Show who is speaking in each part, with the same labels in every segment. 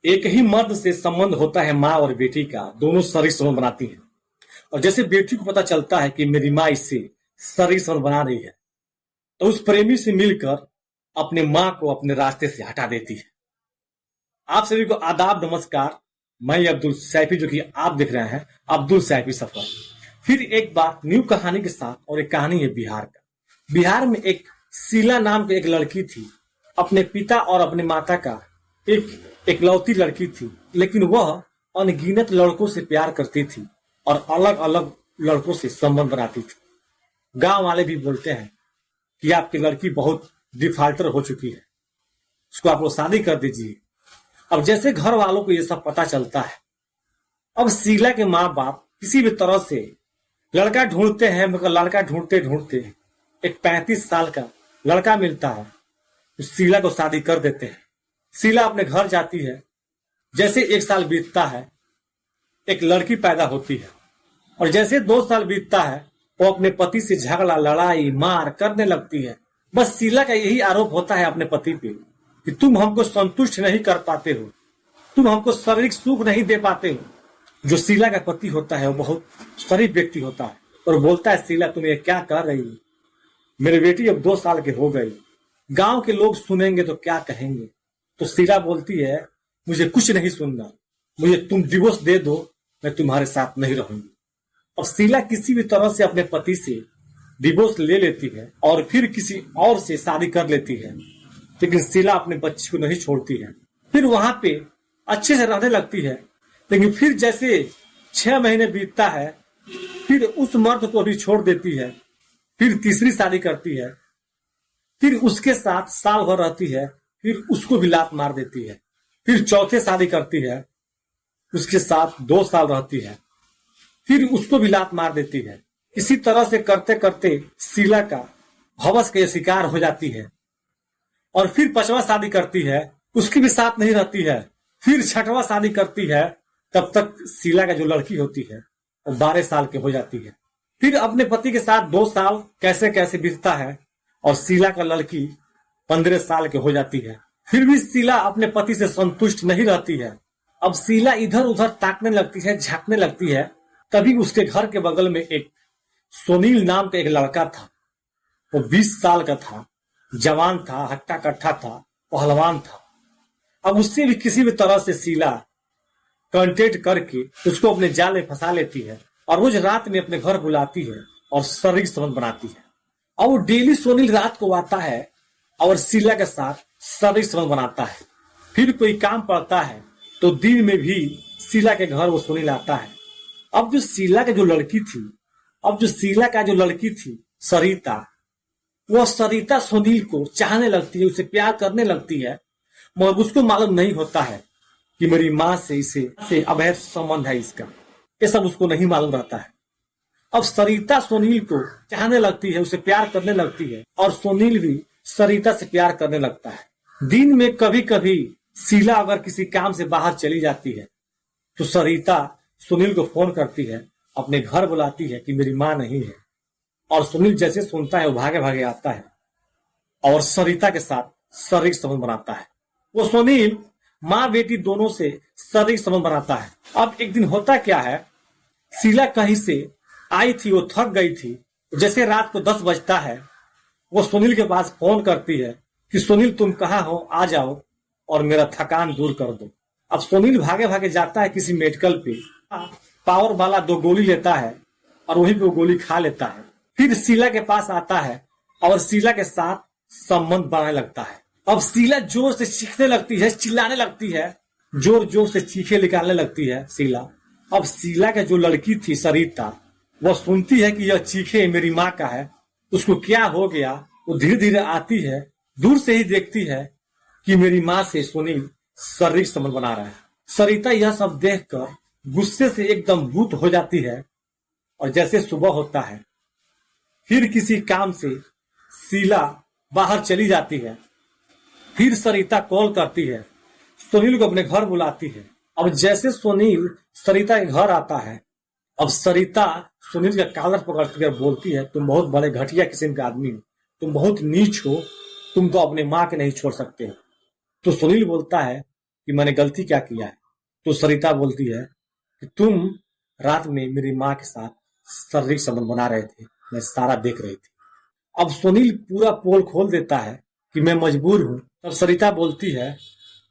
Speaker 1: एक ही मर्द से संबंध होता है माँ और बेटी का, दोनों शरीर संबंध बनाती हैं। और जैसे बेटी को पता चलता है कि मेरी माँ इससे शरीर संबंध बना रही है, तो उस प्रेमी से मिलकर अपने माँ को अपने रास्ते से हटा देती है। आप सभी को आदाब, नमस्कार। मैं अब्दुल सैफी, जो कि आप देख रहे हैं अब्दुल सैफी सफर। फिर एक बार न्यू कहानी के साथ, और एक कहानी है बिहार का। बिहार में एक शीला नाम की एक लड़की थी। अपने पिता और अपने माता का एक इकलौती लड़की थी, लेकिन वह अनगिनत लड़कों से प्यार करती थी और अलग अलग लड़कों से संबंध बनाती थी। गांव वाले भी बोलते हैं कि आपकी लड़की बहुत डिफाल्टर हो चुकी है, उसको आप लोग शादी कर दीजिए। अब जैसे घर वालों को ये सब पता चलता है, अब शीला के माँ बाप किसी भी तरह से लड़का ढूंढते हैं, मगर लड़का ढूंढते ढूंढते एक 35 साल का लड़का मिलता है, तो शीला को शादी कर देते हैं। शीला अपने घर जाती है। जैसे 1 साल बीतता है, एक लड़की पैदा होती है, और जैसे 2 साल बीतता है, वो अपने पति से झगड़ा, लड़ाई, मार करने लगती है। बस शीला का यही आरोप होता है अपने पति पे कि तुम हमको संतुष्ट नहीं कर पाते हो, तुम हमको शारीरिक सुख नहीं दे पाते हो। जो शीला का पति होता है वो बहुत शरीफ व्यक्ति होता है और बोलता है, शीला तुम ये क्या कर रही हो, मेरी बेटी अब 2 साल के हो गई, गांव के लोग सुनेंगे तो क्या कहेंगे। तो शीला बोलती है, मुझे कुछ नहीं सुनना, मुझे तुम डिवोर्स दे दो, मैं तुम्हारे साथ नहीं रहूंगी। और शीला किसी भी तरह से अपने पति से डिवोर्स ले लेती है और फिर किसी और से शादी कर लेती है, लेकिन शीला अपने बच्चे को नहीं छोड़ती है। फिर वहां पे अच्छे से रहने लगती है, लेकिन फिर जैसे 6 महीने बीतता है, फिर उस मर्द को भी छोड़ देती है। फिर तीसरी शादी करती है, फिर उसके साथ साल भर रहती है, फिर उसको भी लात मार देती है। फिर चौथे शादी करती है, उसके साथ 2 साल रहती है, फिर उसको भी लात मार देती है। इसी तरह से करते करते शीला का हवस के शिकार हो जाती है। और फिर 5वां शादी करती है, उसके भी साथ नहीं रहती है। फिर 6वां शादी करती है, तब तक शीला का जो लड़की होती है वो 12 साल की हो जाती है। फिर अपने पति के साथ 2 साल कैसे कैसे बीतता है, और शीला का लड़की 15 साल की हो जाती है। फिर भी शीला अपने पति से संतुष्ट नहीं रहती है। अब शीला इधर उधर ताकने लगती है, झांकने लगती है। तभी उसके घर के बगल में एक सुनील नाम का एक लड़का था। वो 20 साल का था, जवान था, हट्टा कट्ठा था, पहलवान था। अब उससे भी किसी भी तरह से शीला कांटेक्ट करके उसको अपने जाल में फंसा लेती है और रोज रात में अपने घर बुलाती है और शारीरिक संबंध बनाती है। और वो डेली सुनील रात को आता है और शीला के साथ शारीरिक संबंध बनाता है। फिर कोई काम पड़ता है तो दिन में भी शीला के घर वो सुनील आता है। अब जो शीला का जो लड़की थी सरिता, वो सरिता सुनील को चाहने लगती है, उसे प्यार करने लगती है, मगर उसको मालूम नहीं होता है कि मेरी माँ से इसे अवैध संबंध है इसका। ये सब उसको नहीं मालूम रहता है। अब सरिता सुनील को चाहने लगती है, उसे प्यार करने लगती है, और सुनील भी सरिता से प्यार करने लगता है। दिन में कभी कभी शीला अगर किसी काम से बाहर चली जाती है तो सरिता सुनील को फोन करती है, अपने घर बुलाती है कि मेरी माँ नहीं है। और सुनील जैसे सुनता है वो भागे भागे आता है और सरिता के साथ शारीरिक संबंध बनाता है। वो सुनील माँ बेटी दोनों से शारीरिक संबंध बनाता है। अब एक दिन होता क्या है, शीला कहीं से आई थी, वो थक गई थी। जैसे रात को 10 बजता है, वो सुनील के पास फोन करती है कि सुनील तुम कहाँ हो, आ जाओ और मेरा थकान दूर कर दो। अब सुनील भागे भागे जाता है किसी मेडिकल पे, पावर वाला 2 गोली लेता है और वहीं पे वो गोली खा लेता है। फिर शीला के पास आता है और शीला के साथ संबंध बनाने लगता है। अब शीला जोर से चीखने लगती है, चिल्लाने लगती है, जोर जोर से चीखे निकालने लगती है शीला। अब शीला का जो लड़की थी सरिता, वो सुनती है कि यह चीखे मेरी माँ का है, उसको क्या हो गया। वो धीरे धीरे आती है, दूर से ही देखती है कि मेरी माँ से सुनील शारीरिक संबंध बना रहा है। सरिता यह सब देखकर गुस्से से एकदम भूत हो जाती है। और जैसे सुबह होता है, फिर किसी काम से शीला बाहर चली जाती है। फिर सरिता कॉल करती है, सुनील को अपने घर बुलाती है। अब जैसे सुनील सरिता के घर आता है, अब सरिता सुनील का कॉलर पकड़कर बोलती है, तुम बहुत बड़े घटिया किस्म का आदमी हो, तुम बहुत नीच हो, तुम तो अपने माँ के नहीं छोड़ सकते हो। तो सुनील बोलता है, कि मैंने गलती क्या किया है। तो सरिता बोलती है कि तुम रात में मेरी माँ के साथ शारीरिक संबंध बना रहे थे, मैं सारा देख रही थी। अब सुनील पूरा पोल खोल देता है कि मैं मजबूर हूं। तब सरिता बोलती है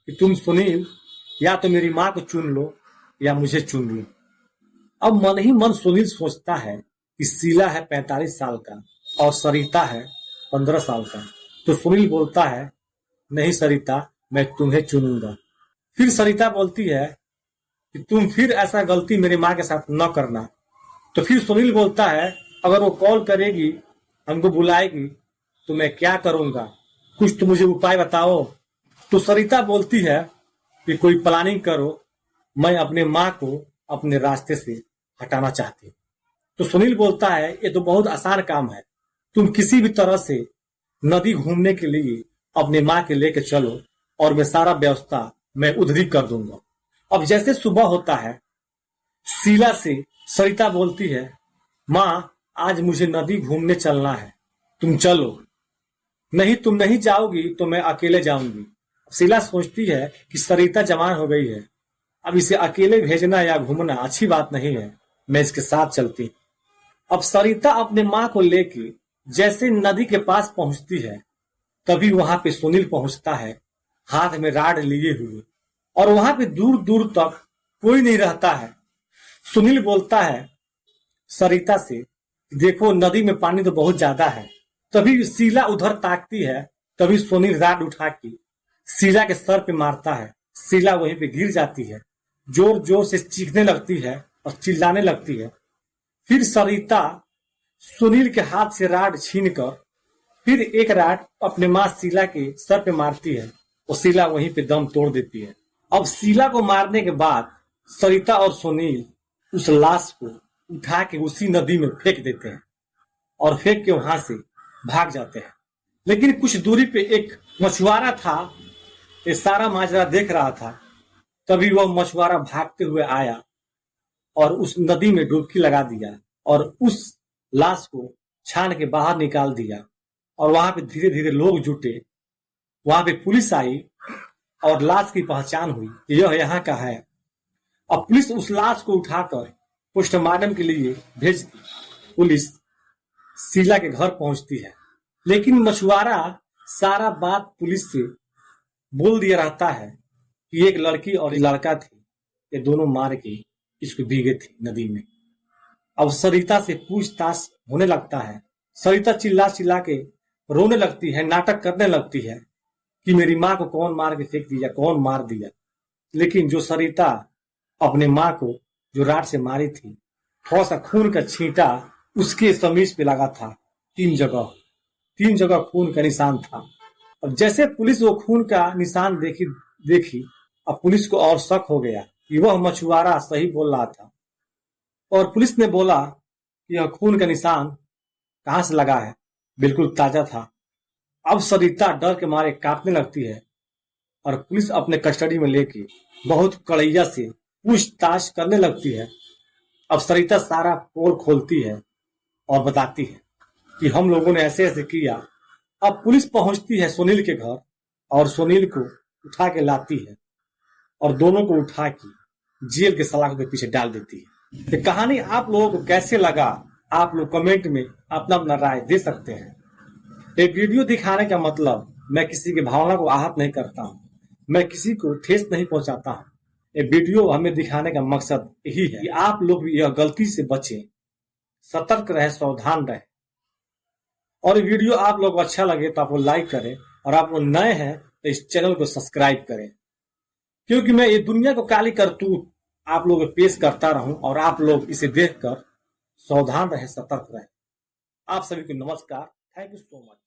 Speaker 1: कि तुम सुनील या तो मेरी माँ को चुन लो या मुझे चुन लो। अब मन ही मन सुनील सोचता है कि शीला है 45 साल का और सरिता है 15 साल का। तो सुनील बोलता है नहीं सरिता, मैं तुम्हें चुनूंगा। फिर सरिता बोलती है कि तुम फिर ऐसा गलती मेरी माँ के साथ न करना। तो फिर सुनील बोलता है अगर वो कॉल करेगी, हमको बुलाएगी, तो मैं क्या करूंगा, कुछ तो मुझे उपाय बताओ। तो सरिता बोलती है कि कोई प्लानिंग करो, मैं अपने माँ को अपने रास्ते से हटाना चाहती हूँ। तो सुनील बोलता है ये तो बहुत आसान काम है, तुम किसी भी तरह से नदी घूमने के लिए अपने माँ के लेके चलो और मैं सारा व्यवस्था मैं उधर ही कर दूंगा। अब जैसे सुबह होता है, शीला से सरिता बोलती है माँ आज मुझे नदी घूमने चलना है, तुम चलो। नहीं तुम नहीं जाओगी तो मैं अकेले जाऊंगी। शीला सोचती है कि सरिता जवान हो गई है, अब इसे अकेले भेजना या घूमना अच्छी बात नहीं है, मैं इसके साथ चलती। अब सरिता अपने माँ को लेके जैसे नदी के पास पहुंचती है, तभी वहां पे सुनील पहुंचता है हाथ में राड लिए हुए, और वहां पे दूर दूर तक कोई नहीं रहता है। सुनील बोलता है सरिता से देखो नदी में पानी तो बहुत ज्यादा है। तभी शीला उधर ताकती है, तभी सुनील राड उठा के शीला के सर पे मारता है। शीला वहीं पे गिर जाती है, जोर जोर से चीखने लगती है और चिल्लाने लगती है। फिर सरिता सुनील के हाथ से राड छीनकर फिर एक राड अपने माँ शीला के सर पे मारती है और शीला वहीं पे दम तोड़ देती है। अब शीला को मारने के बाद सरिता और सुनील उस लाश को उठा के उसी नदी में फेंक देते हैं और फेंक के वहां से भाग जाते हैं। लेकिन कुछ दूरी पे एक मछुआरा था, ये सारा माजरा देख रहा था। तभी वह मछुआरा भागते हुए आया और उस नदी में डुबकी लगा दिया और उस लाश को छान के बाहर निकाल दिया। और वहां पे धीरे धीरे लोग जुटे, वहां पे पुलिस आई और लाश की पहचान हुई, यह यहाँ का है। अब पुलिस उस लाश को उठाकर पोस्टमार्टम के लिए भेज दी। पुलिस शीला के घर पहुंचती है, लेकिन मछुआरा सारा बात पुलिस से बोल दिया रहता है कि एक लड़की और एक लड़का थे, ये दोनों मार के इसको भीगे थे नदी में। अब सरिता से पूछताछ होने लगता है। सरिता चिल्ला चिल्ला के रोने लगती है, नाटक करने लगती है कि मेरी माँ को कौन मार के फेंक दिया, कौन मार दिया। लेकिन जो सरिता अपने माँ को जो राड से मारी थी, थोड़ा सा खून का छींटा उसके समीज पे लगा था, 3 जगह खून का निशान था। अब जैसे पुलिस वो खून का निशान देखी अब पुलिस को और शक हो गया कि वह मछुआरा सही बोल रहा था। और पुलिस ने बोला कि यह खून का निशान कहां से लगा है, बिल्कुल ताजा था। अब सरिता डर के मारे कांपने लगती है और पुलिस अपने कस्टडी में लेके बहुत कड़ैया से पूछताछ करने लगती है। अब सरिता सारा पोल खोलती है और बताती है कि हम लोगों ने ऐसे ऐसे किया। अब पुलिस पहुंचती है सुनील के घर और सुनील को उठा के लाती है और दोनों को उठा के जेल के सलाखों के पीछे डाल देती है। तो कहानी आप लोगों को कैसे लगा, आप लोग कमेंट में अपना अपना राय दे सकते हैं। एक वीडियो दिखाने का मतलब मैं किसी की भावना को आहत नहीं करता हूँ, मैं किसी को ठेस नहीं पहुंचाता हूँ। ये वीडियो हमें दिखाने का मकसद यही है कि आप लोग भी यह गलती से बचें, सतर्क रहे, सावधान रहे। और वीडियो आप लोग को अच्छा लगे तो आप लोग लाइक करें और आप लोग नए हैं तो इस चैनल को सब्सक्राइब करें, क्योंकि मैं ये दुनिया को काली करतूत आप लोगों को पेश करता रहूं और आप लोग इसे देखकर सावधान रहे, सतर्क रहे। आप सभी को नमस्कार, थैंक यू सो मच।